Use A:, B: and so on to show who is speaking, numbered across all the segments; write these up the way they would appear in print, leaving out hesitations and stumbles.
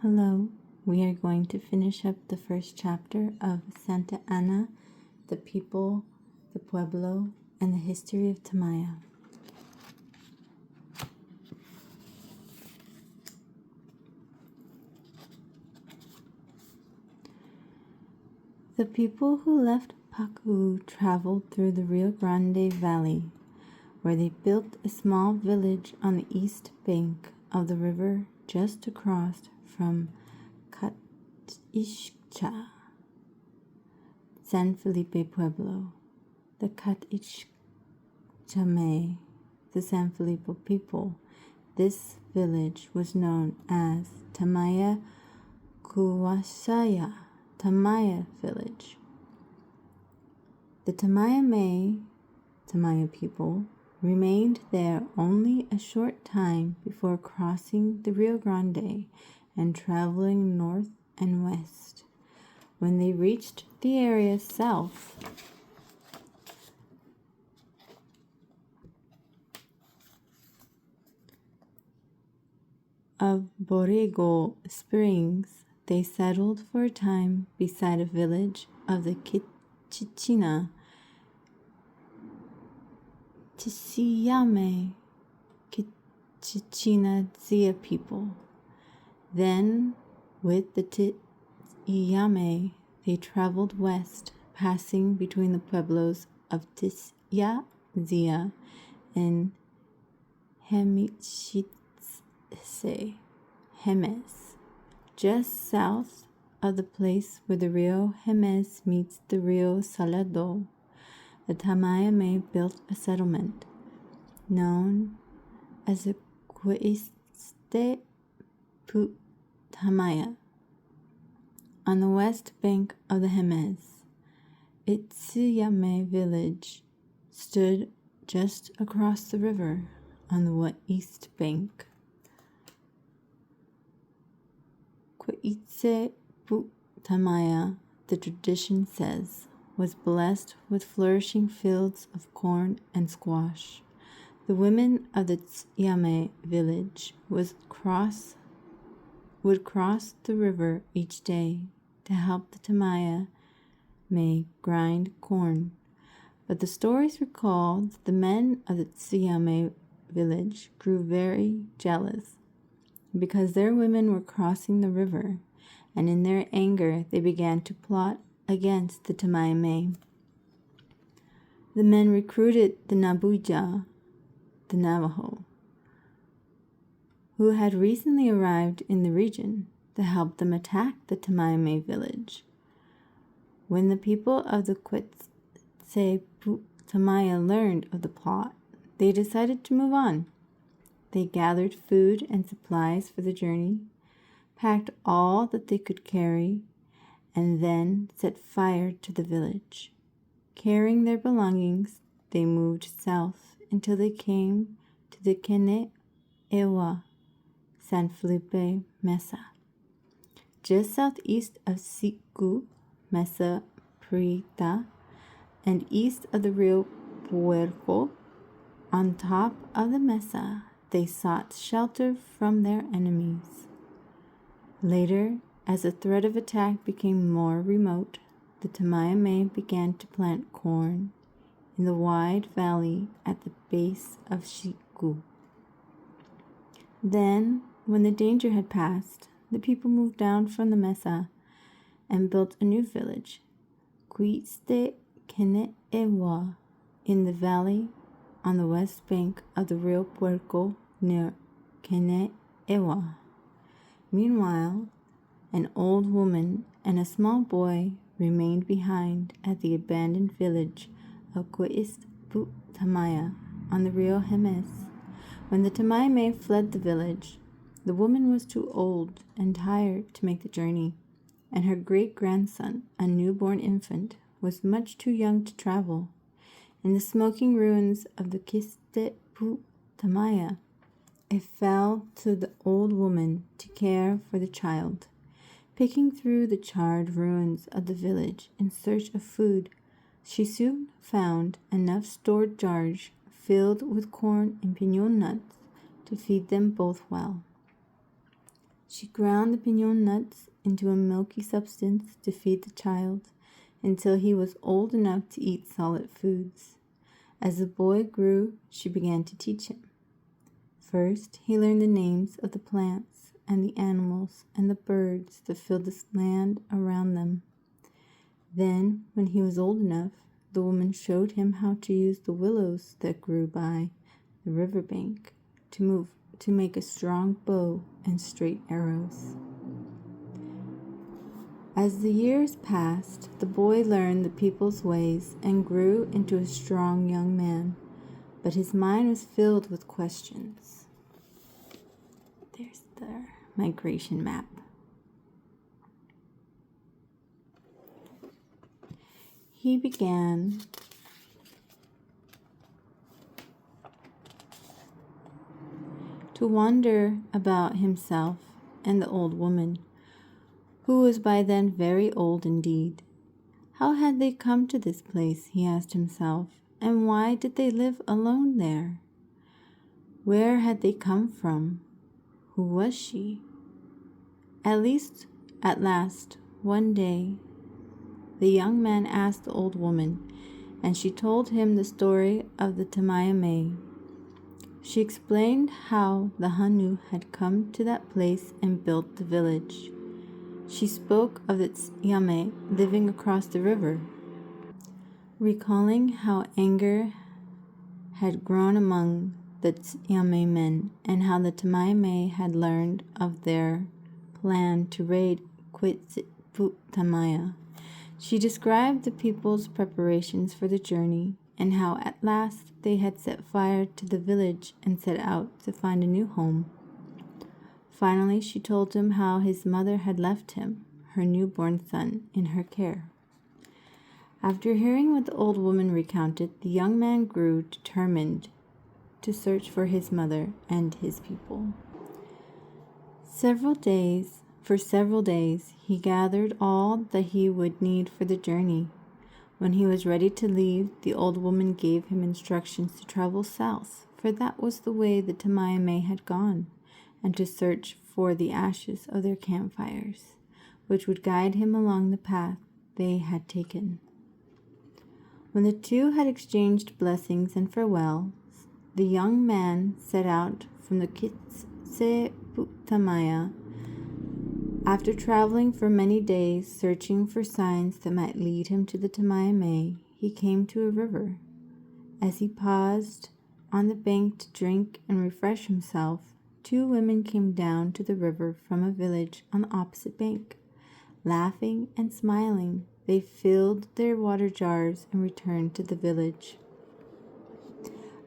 A: Hello, we are going to finish up the first chapter of Santa Ana, the people, the pueblo, and the history of Tamaya. The people who left Pacu traveled through the Rio Grande Valley, where they built a small village on the east bank of the river just across from Catishcha, San Felipe Pueblo. The Catishchame, the San Felipe people. This village was known as Tamaya Kuwashaya, Tamaya village. The Tamaya people, remained there only a short time before crossing the Rio Grande and traveling north and west. When they reached the area south of Borrego Springs, they settled for a time beside a village of the Chichina Tisiyame Chichinadzia people. Then, with the Tisiyame, they traveled west, passing between the pueblos of Tisiyadzia and Hemes, just south of the place where the Rio Hemes meets the Rio Salado. The Tamaya built a settlement known as the Quiste Tamaya on the west bank of the Hemes. Itsiyame village stood just across the river on the east bank. Quiste Tamaya, the tradition says, was blessed with flourishing fields of corn and squash. The women of the Tsiyame village would cross the river each day to help the Tamaya grind corn. But the stories recall that the men of the Tsiyame village grew very jealous because their women were crossing the river, and in their anger they began to plot against the Tamaya. The men recruited the Nabuja, the Navajo, who had recently arrived in the region, to help them attack the Tamaya village. When the people of the Quetse Tamaya learned of the plot, they decided to move on. They gathered food and supplies for the journey, packed all that they could carry, and then set fire to the village. Carrying their belongings, they moved south until they came to the Kene'ewa, San Felipe Mesa, just southeast of Siku, Mesa Prieta, and east of the Rio Puerco. On top of the mesa, they sought shelter from their enemies. Later, as the threat of attack became more remote, the Tamaya began to plant corn in the wide valley at the base of Siku. Then, when the danger had passed, the people moved down from the mesa and built a new village, Quiste Kene'ewa, in the valley on the west bank of the Rio Puerco near Kene'ewa. Meanwhile, an old woman and a small boy remained behind at the abandoned village of Quiste Tamaya on the Rio Hemes. When the Tamaya fled the village, the woman was too old and tired to make the journey, and her great-grandson, a newborn infant, was much too young to travel. In the smoking ruins of the Quiste Tamaya, it fell to the old woman to care for the child. Picking through the charred ruins of the village in search of food, she soon found enough stored jars filled with corn and piñon nuts to feed them both well. She ground the pinon nuts into a milky substance to feed the child until he was old enough to eat solid foods. As the boy grew, she began to teach him. First, he learned the names of the plants and the animals and the birds that filled the land around them. Then, when he was old enough, the woman showed him how to use the willows that grew by the riverbank to make a strong bow and straight arrows. As the years passed, the boy learned the people's ways and grew into a strong young man, but his mind was filled with questions. There's the migration map. He began to wonder about himself and the old woman, who was by then very old indeed. How had they come to this place, he asked himself, and why did they live alone there? Where had they come from? Who was she? At last, one day, the young man asked the old woman, and she told him the story of the Tamayame. She explained how the Hanu had come to that place and built the village. She spoke of the Tsiyame living across the river, recalling how anger had grown among the Tsiyame men and how the Tamayame had learned of their plan to raid Quitziputamaya. She described the people's preparations for the journey and how at last they had set fire to the village and set out to find a new home. Finally, she told him how his mother had left him, her newborn son, in her care. After hearing what the old woman recounted, the young man grew determined to search for his mother and his people. For several days, he gathered all that he would need for the journey. When he was ready to leave, the old woman gave him instructions to travel south, for that was the way the Tamayame had gone, and to search for the ashes of their campfires, which would guide him along the path they had taken. When the two had exchanged blessings and farewells, the young man set out from the Quitziputamaya. After traveling for many days, searching for signs that might lead him to the Tamayame, he came to a river. As he paused on the bank to drink and refresh himself, two women came down to the river from a village on the opposite bank. Laughing and smiling, they filled their water jars and returned to the village.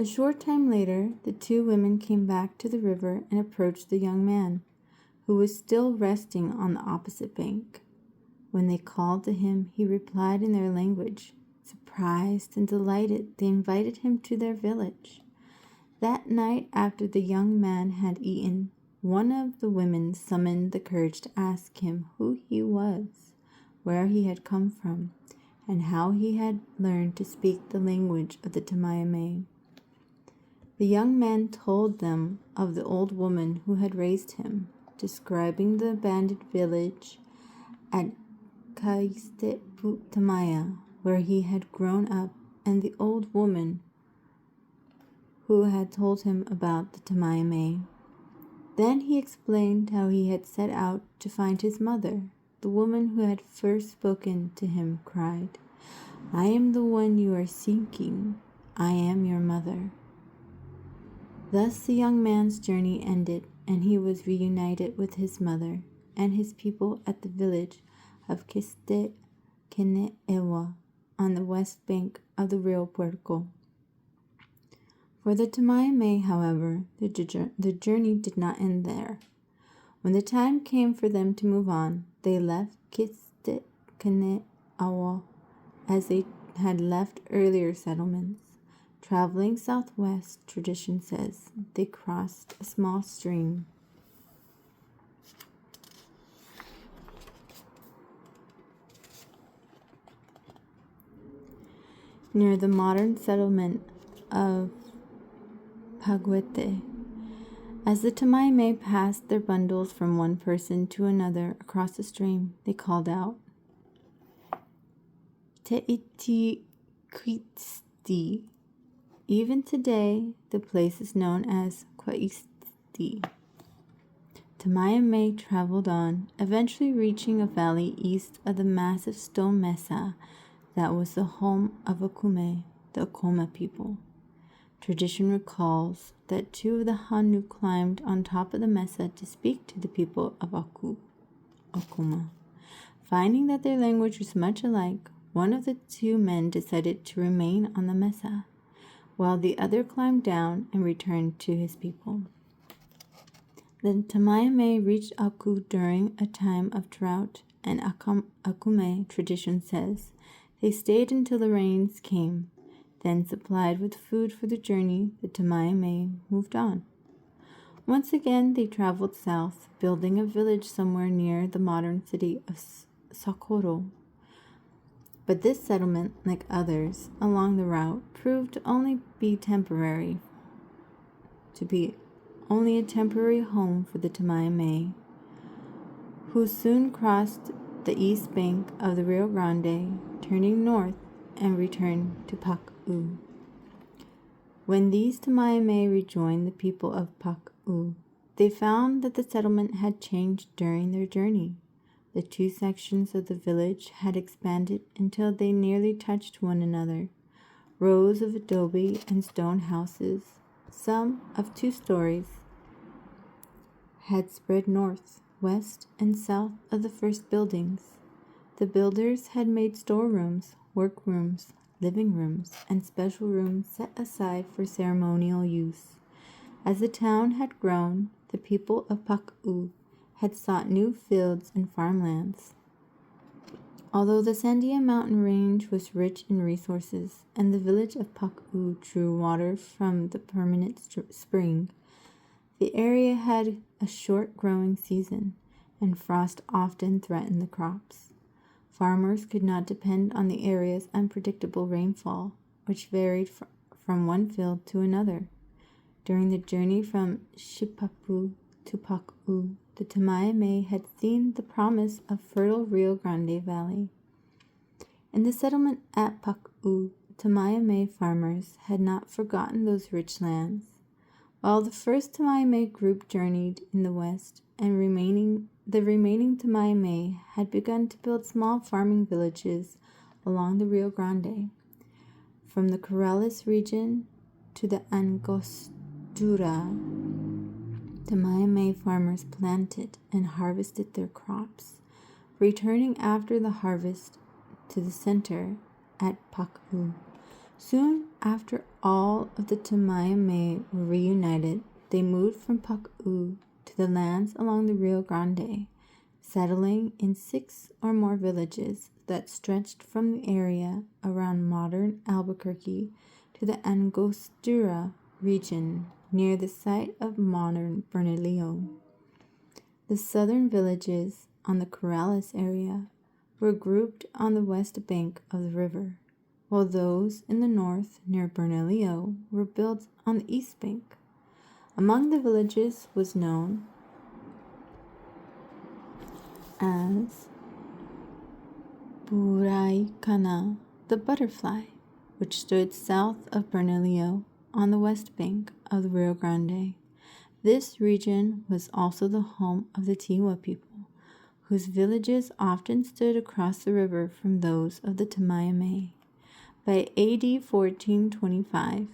A: A short time later, the two women came back to the river and approached the young man, who was still resting on the opposite bank. When they called to him, he replied in their language. Surprised and delighted, they invited him to their village. That night, after the young man had eaten, one of the women summoned the courage to ask him who he was, where he had come from, and how he had learned to speak the language of the Tamayame. The young man told them of the old woman who had raised him, describing the abandoned village at Quitziputamaya, where he had grown up, and the old woman who had told him about the Tamayame. Then he explained how he had set out to find his mother. The woman who had first spoken to him cried, "I am the one you are seeking. I am your mother." Thus the young man's journey ended, and he was reunited with his mother and his people at the village of Quitziputamaya on the west bank of the Rio Puerco. For the Tamayame, however, the journey did not end there. When the time came for them to move on, they left Quitziputamaya as they had left earlier settlements. Traveling southwest, tradition says, they crossed a small stream. Near the modern settlement of Paguete, As the Tamaime passed their bundles from one person to another across the stream, they called out, Te iti Quisti. Even today, the place is known as Quaisti. Tamaime traveled on, eventually reaching a valley east of the massive stone mesa that was the home of Akume, the Akoma people. Tradition recalls that two of the Hanu climbed on top of the mesa to speak to the people of Akuma. Finding that their language was much alike, one of the two men decided to remain on the mesa, while the other climbed down and returned to his people. Then Tamaime reached Aku during a time of drought, and Akume tradition says they stayed until the rains came. Then, supplied with food for the journey, the Tamaime moved on. Once again, they traveled south, building a village somewhere near the modern city of Sapporo. But this settlement, like others along the route, proved to only be a temporary home for the Tamaime, who soon crossed the east bank of the Rio Grande, turning north and returned to Pak-u. When these Tamaime rejoined the people of Pak-u, they found that the settlement had changed during their journey. The two sections of the village had expanded until they nearly touched one another. Rows of adobe and stone houses, some of 2 stories, had spread north, west, and south of the first buildings. The builders had made storerooms, workrooms, living rooms, and special rooms set aside for ceremonial use. As the town had grown, the people of Pak-u had sought new fields and farmlands. Although the Sandia mountain range was rich in resources, and the village of Pak-u drew water from the permanent spring, the area had a short growing season, and frost often threatened the crops. Farmers could not depend on the area's unpredictable rainfall, which varied from one field to another. During the journey from Shipapu to Pak-u, the Tamaime had seen the promise of fertile Rio Grande Valley. In the settlement at Pak-u, Tamaime farmers had not forgotten those rich lands. While the first Tamaime group journeyed in the west, and the remaining Tamaime had begun to build small farming villages along the Rio Grande. From the Corrales region to the Angostura, Tamaime farmers planted and harvested their crops, returning after the harvest to the center at Pak-u. Soon after all of the Tamaime were reunited, they moved from Pak-u to the lands along the Rio Grande, settling in 6 or more villages that stretched from the area around modern Albuquerque to the Angostura region near the site of modern Bernalillo. The southern villages on the Corrales area were grouped on the west bank of the river, while those in the north near Bernalillo were built on the east bank. Among the villages was known as Buraikana, the butterfly, which stood south of Bernalillo on the west bank of the Rio Grande. This region was also the home of the Tiwa people, whose villages often stood across the river from those of the Tamaime. By AD 1425,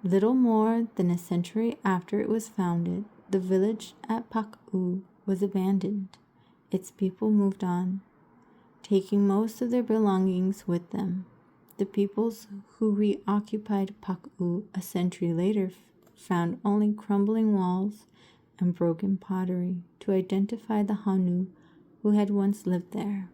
A: little more than a century after it was founded, the village at Pak-u was abandoned. Its people moved on, taking most of their belongings with them. The peoples who reoccupied Pak-u a century later found only crumbling walls and broken pottery to identify the Hanu who had once lived there.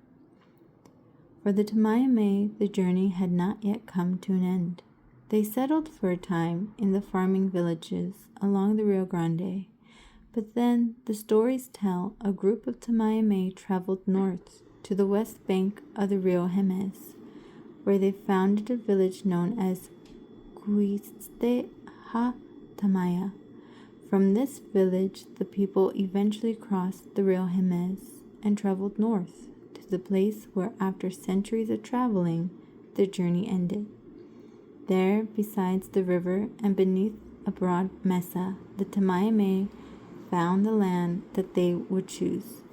A: For the Tamaime, the journey had not yet come to an end. They settled for a time in the farming villages along the Rio Grande, but then the stories tell a group of Tamaime traveled north to the west bank of the Rio Jemez, where they founded a village known as Quiste ha Tamaya. From this village, the people eventually crossed the Rio Jemez and traveled north to the place where, after centuries of traveling, their journey ended. There, besides the river and beneath a broad mesa, the Tamaime found the land that they would choose,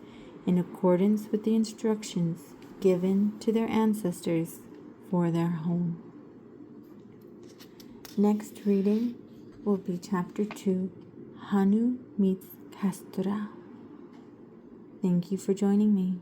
A: in accordance with the instructions given to their ancestors for their home. Next reading will be Chapter 2, Hanu Meets Castora. Thank you for joining me.